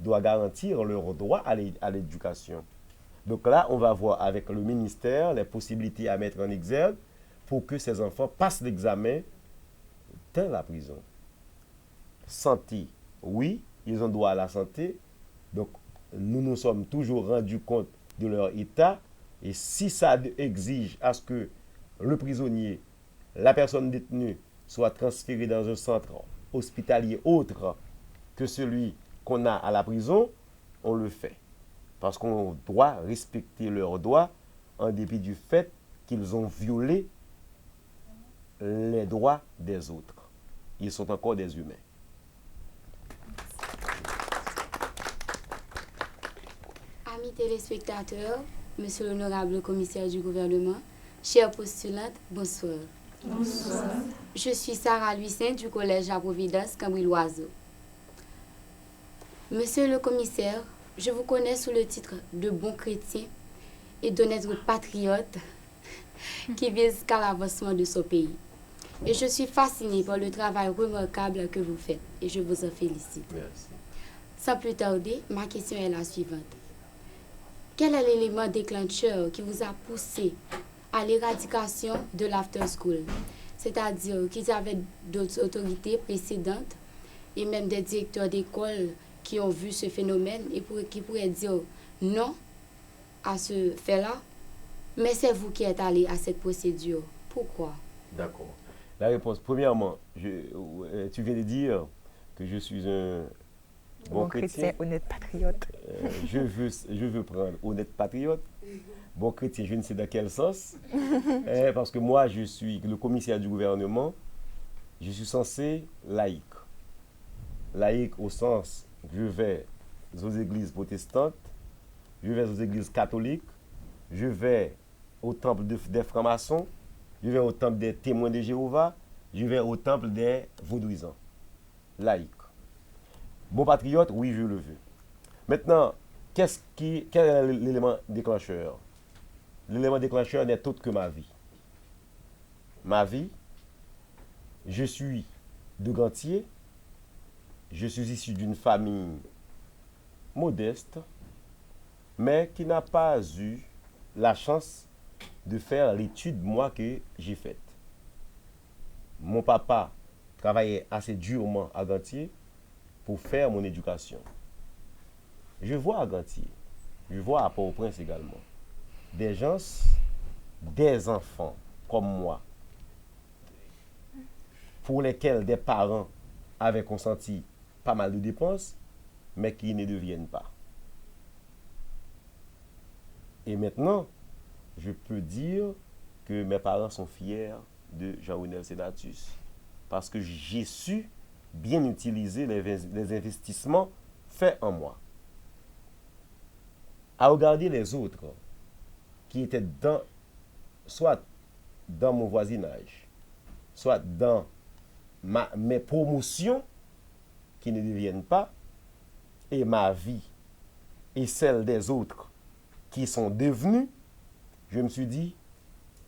doit garantir leur droit à l'éducation. Donc là, on va voir avec le ministère les possibilités à mettre en exergue pour que ces enfants passent l'examen dans la prison. Santé, oui, ils ont droit à la santé. Donc, nous nous sommes toujours rendus compte de leur état. Et si ça exige à ce que le prisonnier, la personne détenue, soit transférée dans un centre hospitalier autre que celui qu'on a à la prison, on le fait. Parce qu'on doit respecter leurs droits en dépit du fait qu'ils ont violé les droits des autres. Ils sont encore des humains. Amis téléspectateurs, monsieur l'honorable commissaire du gouvernement, chers postulantes, bonsoir. Bonsoir. Je suis Sarah Luissin du collège à Providence, Cambry-Loiseau. Monsieur le commissaire, je vous connais sous le titre de bon chrétien et d'honnête patriote qui vise qu'à l'avancement de ce pays. Et je suis fascinée par le travail remarquable que vous faites et je vous en félicite. Merci. Sans plus tarder, ma question est la suivante. Quel est l'élément déclencheur qui vous a poussé à l'éradication de l'after school? C'est-à-dire qu'ils avaient d'autres autorités précédentes et même des directeurs d'école qui ont vu ce phénomène et qui pourraient dire non à ce fait-là, mais c'est vous qui êtes allé à cette procédure. Pourquoi? D'accord. La réponse, premièrement, tu viens de dire que je suis un bon chrétien, honnête patriote. Je veux prendre honnête patriote. Bon chrétien, je ne sais dans quel sens. Parce que moi, je suis le commissaire du gouvernement. Je suis censé laïque. Laïque au sens, je vais aux églises protestantes, je vais aux églises catholiques, je vais au temple des francs-maçons, je vais au temple des témoins de Jéhovah, je vais au temple des vaudouisants. Laïque. Bon patriote, oui, je le veux. Maintenant, quel est l'élément déclencheur? L'élément déclencheur n'est autre que ma vie. Ma vie, je suis de Gantier, je suis issu d'une famille modeste, mais qui n'a pas eu la chance de faire l'étude, moi, que j'ai faite. Mon papa travaillait assez durement à Gantier pour faire mon éducation. Je vois à Gantier, je vois à Port-au-Prince également, des gens, des enfants comme moi, pour lesquels des parents avaient consenti pas mal de dépenses, mais qui ne deviennent pas. Et maintenant, je peux dire que mes parents sont fiers de Jean-Renel Sedatus, parce que j'ai su bien utiliser les investissements faits en moi. À regarder les autres qui étaient soit dans mon voisinage, soit dans mes promotions qui ne deviennent pas, et ma vie et celle des autres qui sont devenus, je me suis dit,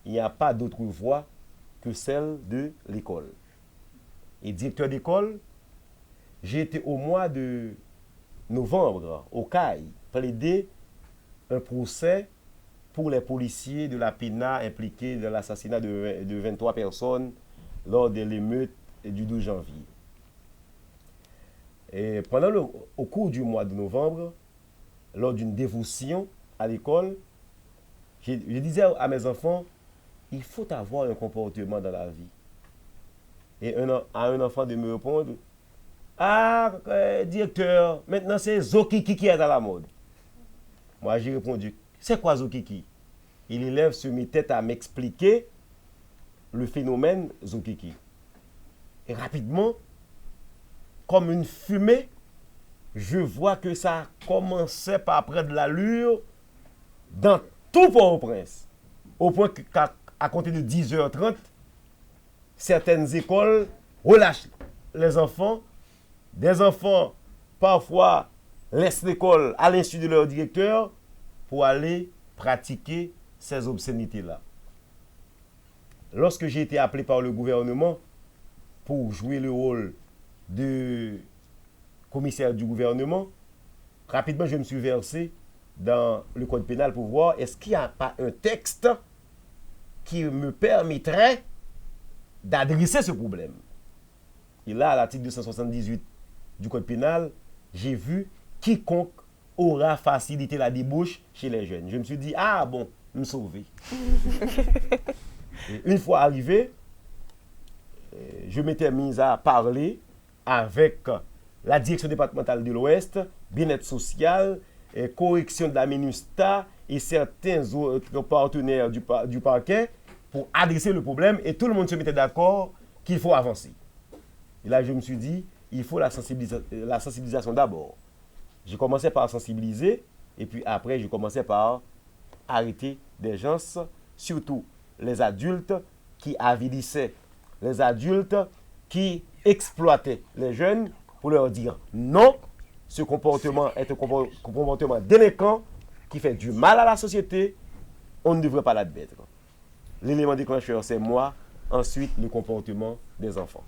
il n'y a pas d'autre voie que celle de l'école. Et directeur d'école, j'ai été au mois de novembre, au CAI, plaider un procès pour les policiers de la PENA impliqués dans l'assassinat de 23 personnes lors de l'émeute du 12 janvier. Et au cours du mois de novembre, lors d'une dévotion à l'école, je disais à mes enfants, il faut avoir un comportement dans la vie. Et à un enfant de me répondre, ah, directeur, maintenant c'est Zokiki qui est à la mode. Moi j'ai répondu, c'est quoi Zokiki? Et l'élève se mettait à m'expliquer le phénomène Zokiki. Et rapidement, comme une fumée, je vois que ça commençait par prendre de l'allure dans tout Port-au-Prince. Au point qu'à compter de 10h30, certaines écoles relâchent les enfants. Des enfants, parfois, laissent l'école à l'insu de leur directeur pour aller pratiquer ces obscénités-là. Lorsque j'ai été appelé par le gouvernement pour jouer le rôle de commissaire du gouvernement, rapidement, je me suis versé dans le code pénal pour voir est-ce qu'il n'y a pas un texte qui me permettrait d'adresser ce problème. Et là, à l'article 278 du code pénal, j'ai vu quiconque aura facilité la débauche chez les jeunes. Je me suis dit, ah bon, me sauver. Et une fois arrivé, je m'étais mis à parler avec la direction départementale de l'Ouest, bien-être social, correction de la MINUSTA et certains autres partenaires du parquet pour adresser le problème et tout le monde se mettait d'accord qu'il faut avancer. Et là, je me suis dit, il faut la sensibilisation d'abord. J'ai commencé par sensibiliser et puis après, j'ai commencé par arrêter des gens, surtout les adultes qui avilissaient, les adultes qui exploitaient les jeunes pour leur dire non, ce comportement est un comportement délinquant qui fait du mal à la société, on ne devrait pas l'admettre. L'élément déclencheur, c'est moi, ensuite le comportement des enfants.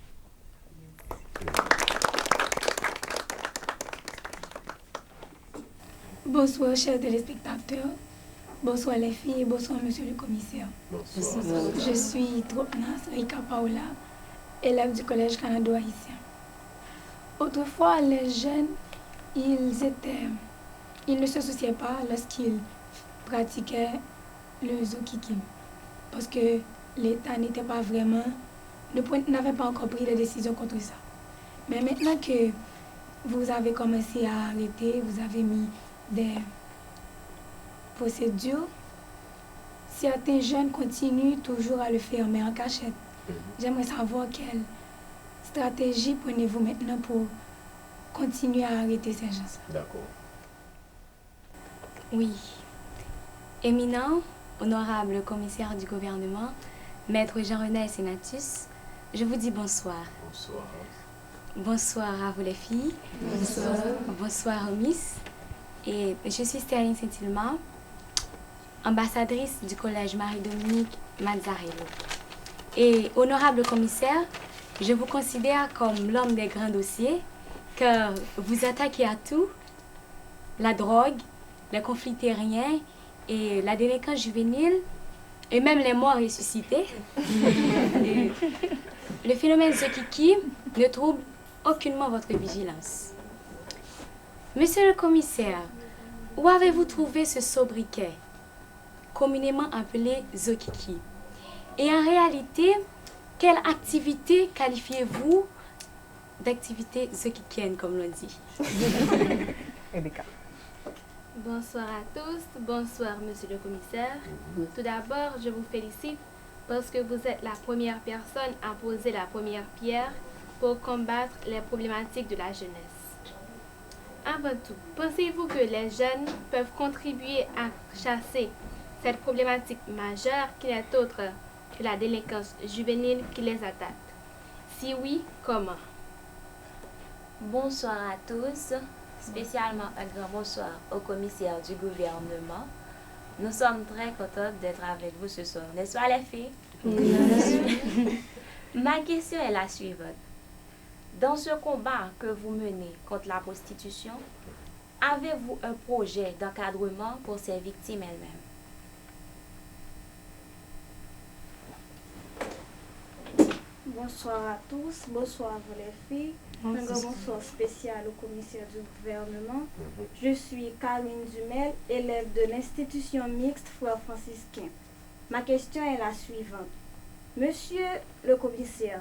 Bonsoir, chers téléspectateurs. Bonsoir les filles, bonsoir monsieur le commissaire. Bonsoir. Je suis Tropnas Rika Paola, élève du collège canado-haïtien. Autrefois, les jeunes, ils ne se souciaient pas lorsqu'ils pratiquaient le zookikim. Parce que l'État n'avait pas encore pris de décision contre ça. Mais maintenant que vous avez commencé à arrêter, vous avez mis des procédures, certains jeunes continuent toujours à le faire, mais en cachette. J'aimerais savoir quelle stratégie prenez-vous maintenant pour continuer à arrêter ces gens. D'accord. Oui. Éminent, honorable commissaire du gouvernement, maître Jean-René Sénatus, je vous dis bonsoir. Bonsoir. Bonsoir à vous les filles. Bonsoir. Bonsoir Miss. Et je suis Sterling Saint-Hilma, ambassadrice du collège Marie-Dominique Mazzarello. Et honorable commissaire, je vous considère comme l'homme des grands dossiers, car vous attaquez à tout, la drogue, les conflits terriens et la délinquance juvénile, et même les morts ressuscités. Et le phénomène Zokiki ne trouble aucunement votre vigilance. Monsieur le commissaire, où avez-vous trouvé ce sobriquet, communément appelé Zokiki? Et en réalité, quelle activité qualifiez-vous d'activité zokikienne, comme l'on dit? Bonsoir à tous, bonsoir monsieur le commissaire. Tout d'abord, je vous félicite parce que vous êtes la première personne à poser la première pierre pour combattre les problématiques de la jeunesse. Avant tout, pensez-vous que les jeunes peuvent contribuer à chasser cette problématique majeure qui n'est autre que la délinquance juvénile qui les attaque? Si oui, comment? Bonsoir à tous, spécialement un grand bonsoir au commissaire du gouvernement. Nous sommes très contents d'être avec vous ce soir, n'est-ce pas les filles? Oui. Ma question est la suivante. Dans ce combat que vous menez contre la prostitution, avez-vous un projet d'encadrement pour ces victimes elles-mêmes? Bonsoir à tous, bonsoir à vous les filles. Un grand bonsoir spécial au commissaire du gouvernement. Je suis Karine Dumel, élève de l'institution mixte Frères franciscains. Ma question est la suivante. Monsieur le commissaire,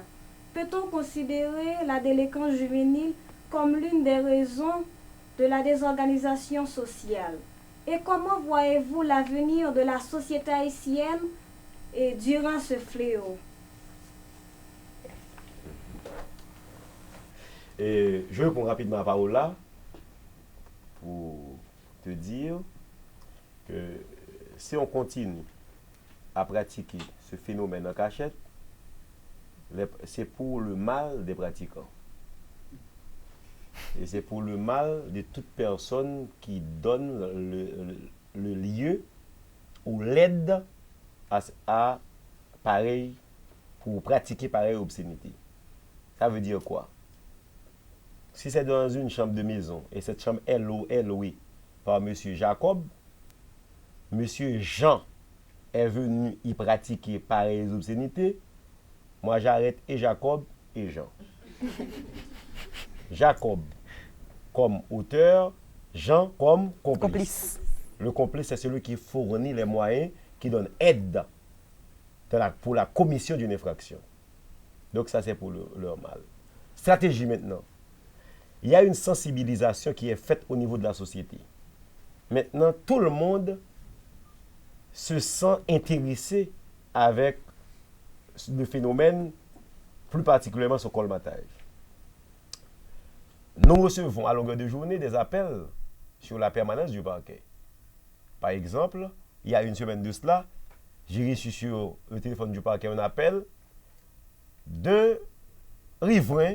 peut-on considérer la délinquance juvénile comme l'une des raisons de la désorganisation sociale? Et comment voyez-vous l'avenir de la société haïtienne durant ce fléau? Et je réponds rapidement à Paola pour te dire que si on continue à pratiquer ce phénomène en cachette, c'est pour le mal des pratiquants. Et c'est pour le mal de toute personne qui donne le lieu ou l'aide à pareil, pour pratiquer pareille obscénité. Ça veut dire quoi? si c'est dans une chambre de maison, et cette chambre est louée par M. Jacob, M. Jean est venu y pratiquer pareilles obscénités, moi j'arrête et Jacob et Jean. Jacob comme auteur, Jean comme complice. Le complice, c'est celui qui fournit les moyens, qui donne aide pour la commission d'une infraction. Donc ça, c'est pour leur mal. Stratégie maintenant. Il y a une sensibilisation qui est faite au niveau de la société. Maintenant, tout le monde se sent intéressé avec le phénomène, plus particulièrement ce colmatage. Nous recevons à longueur de journée des appels sur la permanence du parquet. Par exemple, il y a une semaine de cela, j'ai reçu sur le téléphone du parquet un appel d'un riverain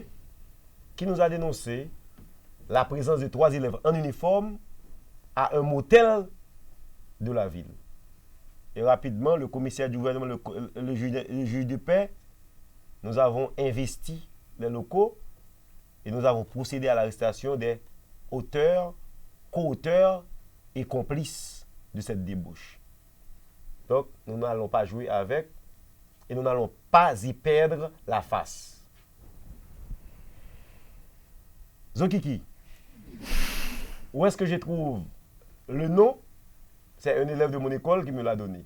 qui nous a dénoncé la présence de 3 élèves en uniforme à un motel de la ville. Et rapidement, le commissaire du gouvernement, le juge de paix, nous avons investi les locaux et nous avons procédé à l'arrestation des auteurs, co-auteurs et complices de cette débauche. Donc, nous n'allons pas jouer avec et nous n'allons pas y perdre la face. Zokiki, où est-ce que je trouve le nom? C'est un élève de mon école qui me l'a donné.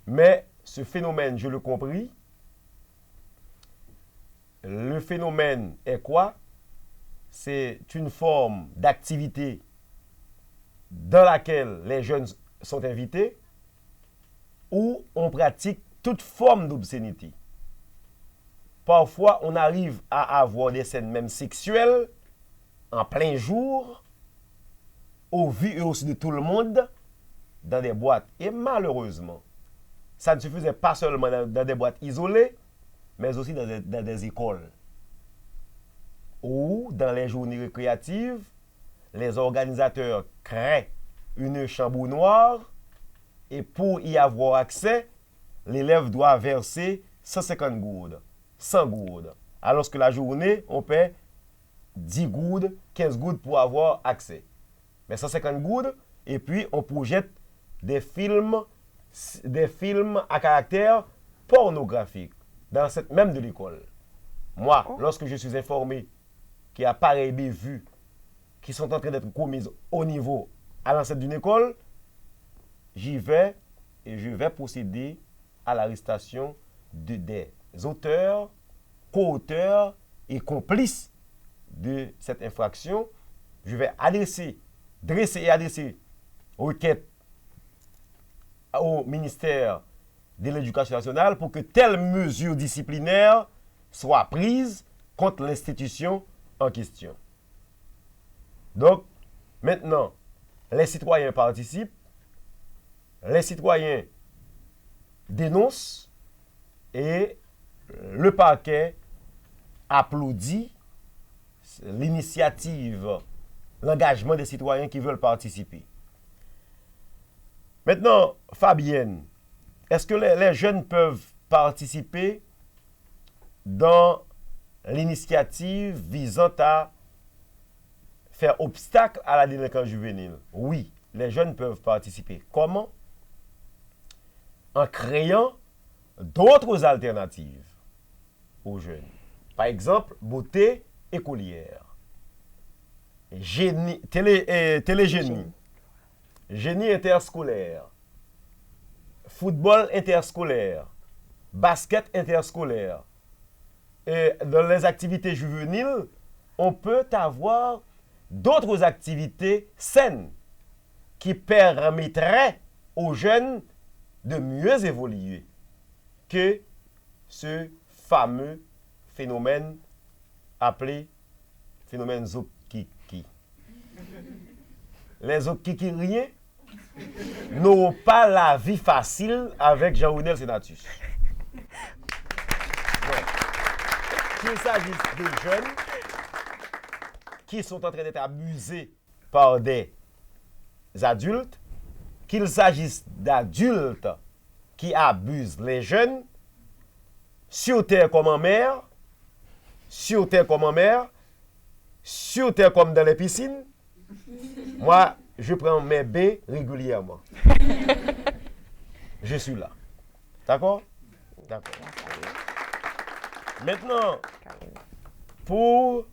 Mais ce phénomène, je l'ai compris. Le phénomène est quoi? C'est une forme d'activité dans laquelle les jeunes sont invités où on pratique toute forme d'obscénité. Parfois, on arrive à avoir des scènes même sexuelles en plein jour, au vu et aussi de tout le monde, dans des boîtes. Et malheureusement, ça ne se faisait pas seulement dans des boîtes isolées, mais aussi dans des écoles. Ou dans les journées récréatives, les organisateurs créent une chambre noire et pour y avoir accès, l'élève doit verser 150 gourdes, 100 gourdes. Alors que la journée, on paie 10 gourdes, 15 gourdes pour avoir accès. Mais 150 gourdes, et puis on projette des films à caractère pornographique dans cette même de l'école. Moi, lorsque je suis informé qu'il y a pareil des vues qui sont en train d'être commises au niveau à l'enceinte d'une école, j'y vais et je vais procéder à l'arrestation des auteurs, co-auteurs et complices de cette infraction. Je vais dresser et adresser requête au ministère de l'Éducation nationale pour que telle mesure disciplinaire soit prise contre l'institution en question. Donc, maintenant, les citoyens participent, les citoyens dénoncent et le parquet applaudit l'initiative, l'engagement des citoyens qui veulent participer. Maintenant, Fabienne, est-ce que les jeunes peuvent participer dans l'initiative visant à faire obstacle à la délinquance juvénile? Oui, les jeunes peuvent participer. Comment? En créant d'autres alternatives aux jeunes. Par exemple, beauté écolière, télégénie, génie interscolaire, football interscolaire, basket interscolaire. Et dans les activités juvéniles, on peut avoir d'autres activités saines qui permettraient aux jeunes de mieux évoluer que ce fameux phénomène appelé phénomène Zokiki. Les Zokikiriens n'auront pas la vie facile avec Jean-Oudel Senatus. Qu'il s'agisse de jeunes qui sont en train d'être abusés par des adultes, qu'il s'agisse d'adultes qui abusent les jeunes, sur terre comme en mer, sur terre comme dans les piscines, moi, je prends mes bains régulièrement. Je suis là. D'accord? D'accord. Maintenant, pour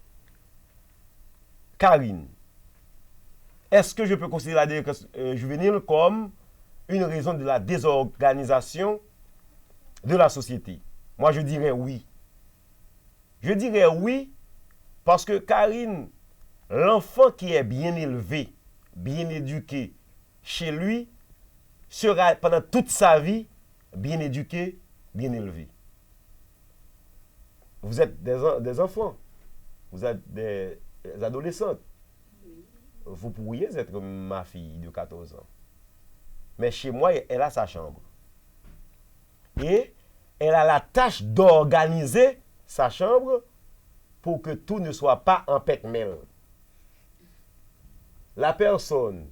Karine, est-ce que je peux considérer la délinquance juvénile comme une raison de la désorganisation de la société? Moi, je dirais oui. Je dirais oui parce que Karine, l'enfant qui est bien élevé, bien éduqué chez lui, sera pendant toute sa vie bien éduqué, bien élevé. Vous êtes des enfants, vous êtes des adolescentes. Vous pourriez être ma fille de 14 ans. Mais chez moi, elle a sa chambre. Et elle a la tâche d'organiser sa chambre pour que tout ne soit pas en pêle-mêle. La personne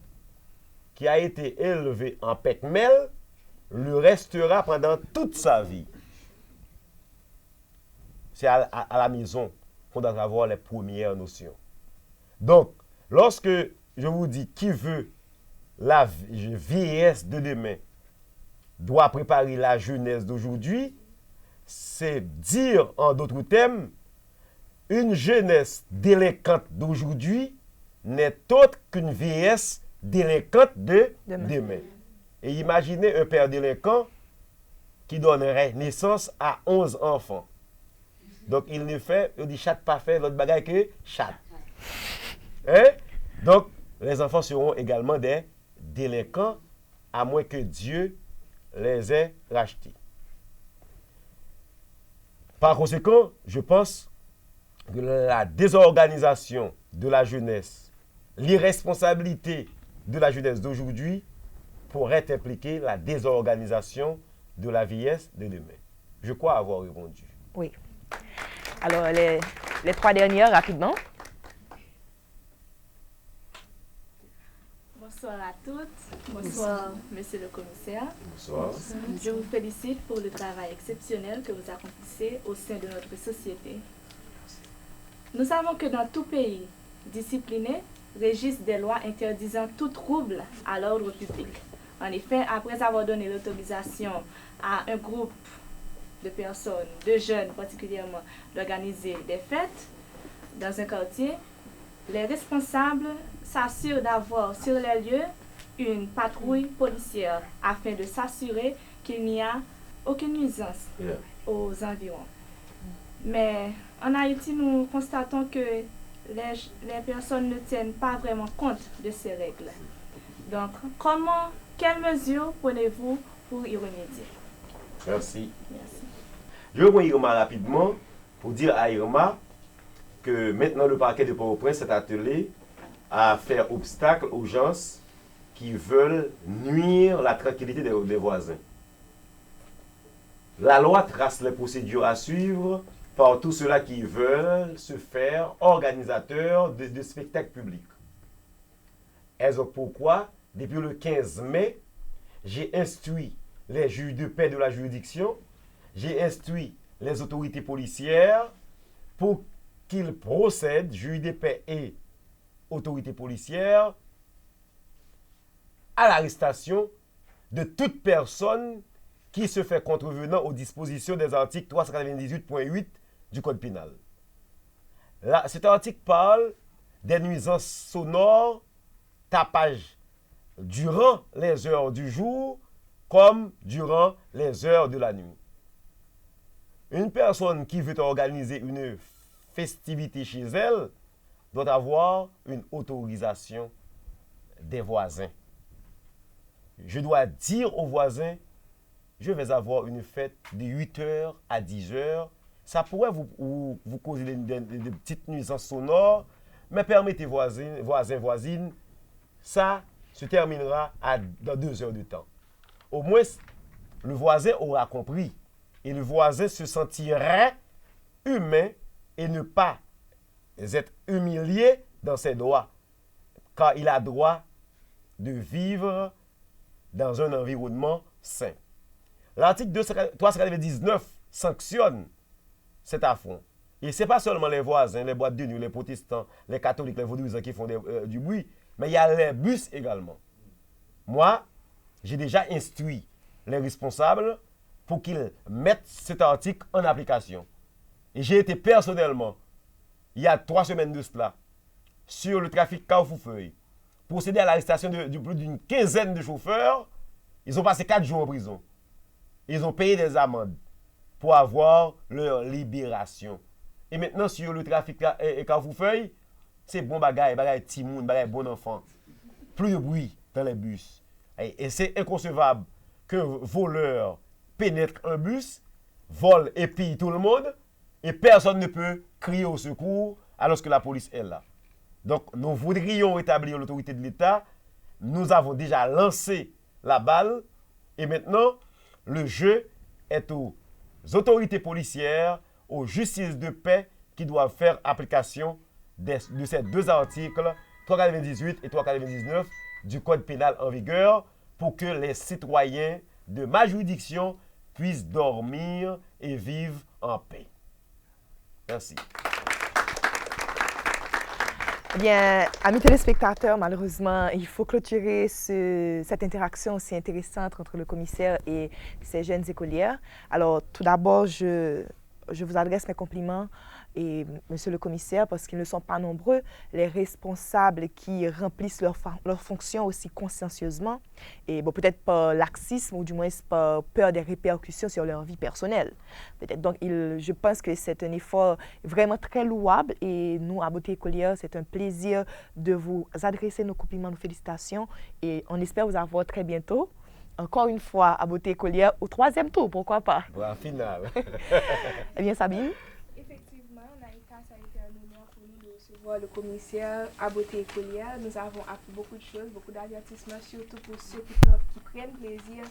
qui a été élevée en pêle-mêle le restera pendant toute sa vie. C'est à la maison qu'on doit avoir les premières notions. Donc, lorsque je vous dis qui veut la vieillesse de demain doit préparer la jeunesse d'aujourd'hui, c'est dire en d'autres termes, une jeunesse délinquante d'aujourd'hui n'est autre qu'une vieillesse délinquante de demain. Et imaginez un père délinquant qui donnerait naissance à 11 enfants. Donc il ne fait, il dit chat pas fait, l'autre bagaille que chat. Hein? Donc les enfants seront également des délinquants à moins que Dieu les ait rachetés. Par conséquent, je pense que la désorganisation de la jeunesse, l'irresponsabilité de la jeunesse d'aujourd'hui pourrait impliquer la désorganisation de la vieillesse de demain. Je crois avoir répondu. Oui. Alors, les trois dernières, rapidement. Bonsoir à toutes. Bonsoir, monsieur le commissaire. Bonsoir. Je vous félicite pour le travail exceptionnel que vous accomplissez au sein de notre société. Nous savons que dans tout pays discipliné régissent des lois interdisant tout trouble à l'ordre public. En effet, après avoir donné l'autorisation à un groupe de personnes, de jeunes particulièrement, d'organiser des fêtes dans un quartier, les responsables s'assurent d'avoir sur les lieux une patrouille policière afin de s'assurer qu'il n'y a aucune nuisance aux environs. Mais en Haïti, nous constatons que les personnes ne tiennent pas vraiment compte de ces règles. Donc, quelles mesures prenez-vous pour y remédier? Merci. Merci. Je reprends Irma rapidement pour dire à Irma que maintenant le parquet de Port-au-Prince s'est attelé à faire obstacle aux gens qui veulent nuire à la tranquillité des voisins. La loi trace les procédures à suivre par tous ceux-là qui veulent se faire organisateurs de spectacles publics. Et donc pourquoi, depuis le 15 mai, j'ai instruit les juges de paix de la juridiction, j'ai instruit les autorités policières pour qu'ils procèdent, juges de paix et autorités policières, à l'arrestation de toute personne qui se fait contrevenant aux dispositions des articles 398.8 du Code pénal. Là, cet article parle des nuisances sonores, tapage durant les heures du jour comme durant les heures de la nuit. Une personne qui veut organiser une festivité chez elle doit avoir une autorisation des voisins. Je dois dire aux voisins, je vais avoir une fête de 8h à 10h. Ça pourrait vous causer des petites nuisances sonores, mais permettez voisins, voisines, ça se terminera dans 2 heures de temps. Au moins, le voisin aura compris et le voisin se sentirait humain et ne pas être humilié dans ses droits, car il a droit de vivre dans un environnement sain. L'article 399 sanctionne cet affront. Et ce n'est pas seulement les voisins, les boîtes de nuit, les protestants, les catholiques, les vaudouisants qui font du bruit, mais il y a les bus également. Moi, j'ai déjà instruit les responsables pour qu'ils mettent cet article en application. Et j'ai été personnellement, il y a 3 semaines de cela, sur le trafic Carrefour-Feuille, procéder à l'arrestation de plus d'une quinzaine de chauffeurs. Ils ont passé 4 jours en prison. Ils ont payé des amendes pour avoir leur libération. Et maintenant, sur le trafic Carrefour-Feuille, c'est bon bagaille, bagaille timoun, bagaille bon enfant. Plus de bruit dans les bus. Et c'est inconcevable qu'un voleur pénètre un bus, vole et pille tout le monde, et personne ne peut crier au secours alors que la police est là. Donc, nous voudrions rétablir l'autorité de l'État. Nous avons déjà lancé la balle, et maintenant, le jeu est aux autorités policières, aux justices de paix qui doivent faire application de ces 2 articles, 398 et 399 du Code pénal en vigueur, pour que les citoyens de ma juridiction puissent dormir et vivre en paix. Merci. Eh bien, amis téléspectateurs, malheureusement, il faut clôturer cette interaction aussi intéressante entre le commissaire et ces jeunes écolières. Alors, tout d'abord, je vous adresse mes compliments, et monsieur le commissaire, parce qu'ils ne sont pas nombreux, les responsables qui remplissent leurs fonctions aussi consciencieusement, et bon, peut-être par laxisme ou du moins par peur des répercussions sur leur vie personnelle. Peut-être donc, je pense que c'est un effort vraiment très louable, et nous, à Beauté Écolière, c'est un plaisir de vous adresser nos compliments, nos félicitations, et on espère vous avoir très bientôt. Encore une fois, à Beauté Écolière, au 3e tour, pourquoi pas? Pour la finale. Eh bien, Sabine? Effectivement, Naïka, ça a été un honneur pour nous de recevoir le commissaire à Beauté Écolière. Nous avons appris beaucoup de choses, beaucoup d'avertissements, surtout pour ceux qui prennent plaisir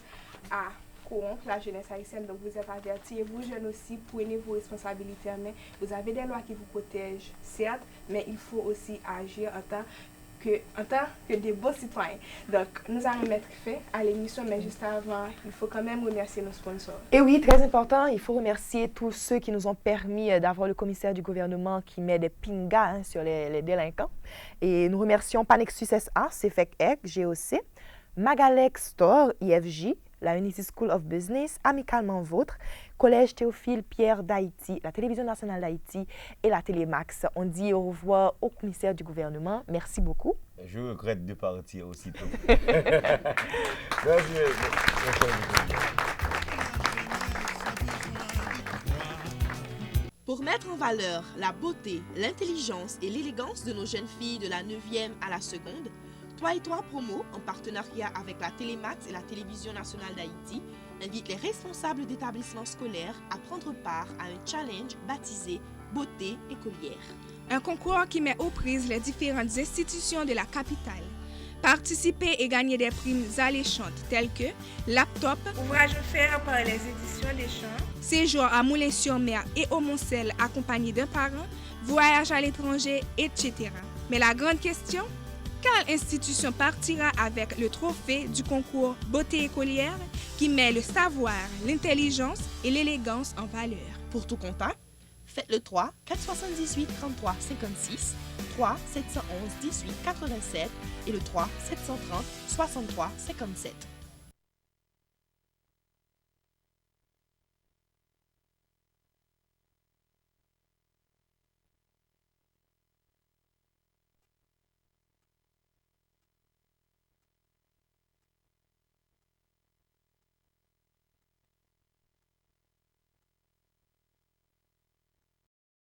à corrompre la jeunesse haïtienne. Donc, vous êtes avertis. Et vous, jeunes aussi, prenez vos responsabilités en main. Vous avez des lois qui vous protègent, certes, mais il faut aussi agir en tant que des beaux citoyens. Donc, nous allons mettre fin à l'émission, mais juste avant, il faut quand même remercier nos sponsors. Et oui, très important, il faut remercier tous ceux qui nous ont permis d'avoir le commissaire du gouvernement qui met des pingas sur les délinquants. Et nous remercions Panexus SA, CFEC EC, GOC, Magalex Store, IFJ, la Unity School of Business, Amicalement Vôtre, Collège Théophile Pierre d'Haïti, la Télévision nationale d'Haïti et la Télémax. On dit au revoir au commissaire du gouvernement. Merci beaucoup. Je regrette de partir aussitôt. Merci. Pour mettre en valeur la beauté, l'intelligence et l'élégance de nos jeunes filles de la 9e à la 2e, 3 et 3 Promo, en partenariat avec la Télémax et la Télévision nationale d'Haïti, invite les responsables d'établissements scolaires à prendre part à un challenge baptisé Beauté Écolière. Un concours qui met aux prises les différentes institutions de la capitale. Participer et gagner des primes alléchantes telles que laptop, ouvrage offert par les éditions des Champs, séjour à Moulins-sur-Mer et au Mont-Sel accompagné d'un parent, voyage à l'étranger, etc. Mais la grande question, quelle institution partira avec le trophée du concours Beauté Écolière qui met le savoir, l'intelligence et l'élégance en valeur? Pour tout contact, faites le 3 478 33 56, 3 711 18 87 et le 3 730 63 57.